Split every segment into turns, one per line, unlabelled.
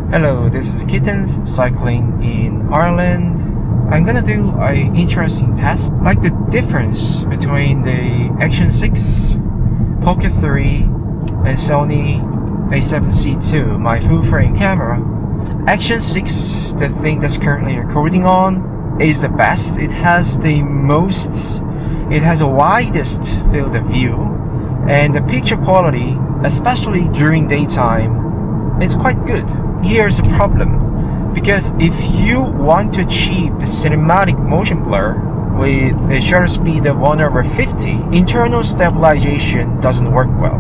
Hello, this is Kittens cycling in Ireland. I'm gonna do an interesting test, like the difference between the Action 6, Pocket 3, and Sony a7C II, my full-frame camera. Action 6, the thing that's currently recording on, is the best. It has the widest field of view, and the picture quality, especially during daytime, is quite good. Here's the problem, because if you want to achieve the cinematic motion blur with a shutter speed of 1/50, internal stabilization doesn't work well.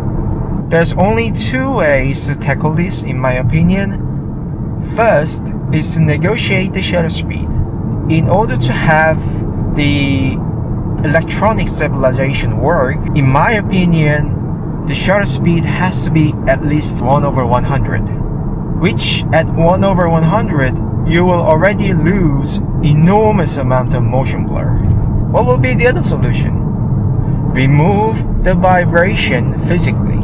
There's only two ways to tackle this, in my opinion. First is to negotiate the shutter speed. In order to have the electronic stabilization work, in my opinion, the shutter speed has to be at least 1/100. Which at 1/100, you will already lose enormous amount of motion blur. What will be the other solution? Remove the vibration physically.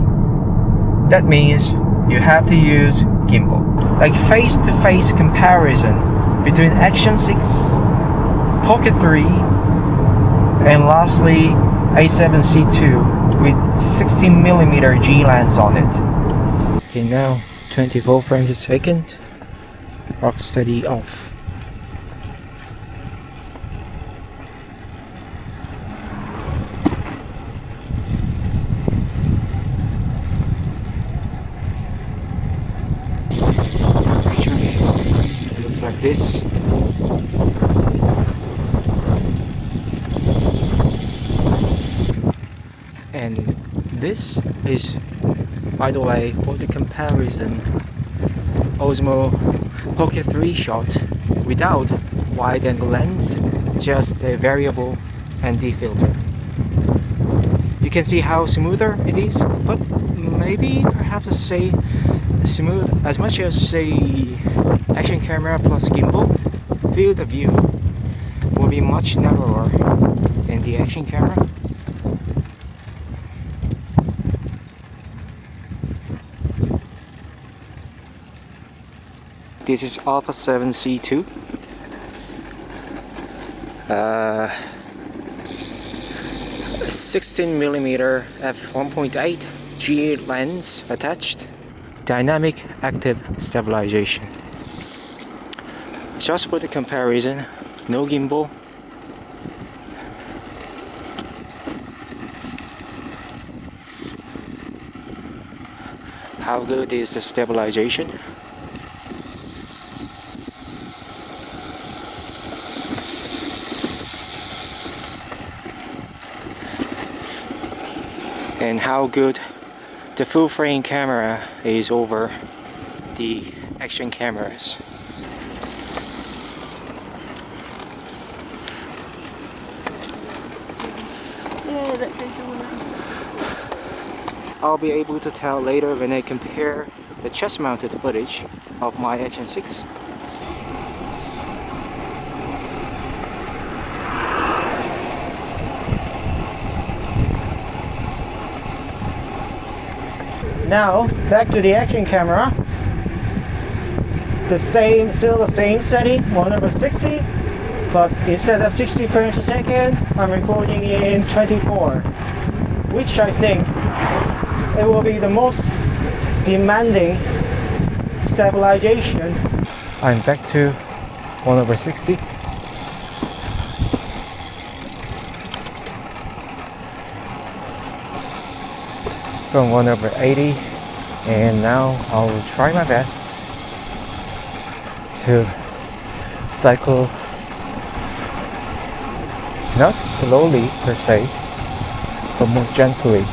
That means you have to use gimbal. Like face-to-face comparison between Action 6, Pocket 3, and lastly a7C II with 16mm G lens on it. Okay, now 24 frames a second, Rocksteady off. Actually, it looks like this. And this is, by the way, for the comparison, Osmo Pocket 3 shot without wide angle lens, just a variable ND filter. You can see how smoother it is, but maybe perhaps say smooth as much as say Action camera plus gimbal. Field of view will be much narrower than the Action camera. This is Alpha 7C II. 16mm f1.8 G lens attached. Dynamic active stabilization. Just for the comparison, no gimbal. How good is the stabilization? And how good the full frame camera is over the Action cameras. I'll be able to tell later when I compare the chest mounted footage of my Action 6. Now back to the Action camera. Still the same setting, 1/60, but instead of 60 frames a second, I'm recording in 24, which I think it will be the most demanding stabilization. I'm back to 1/60. From 1/80, and now I'll try my best to cycle, not slowly per se, but more gently.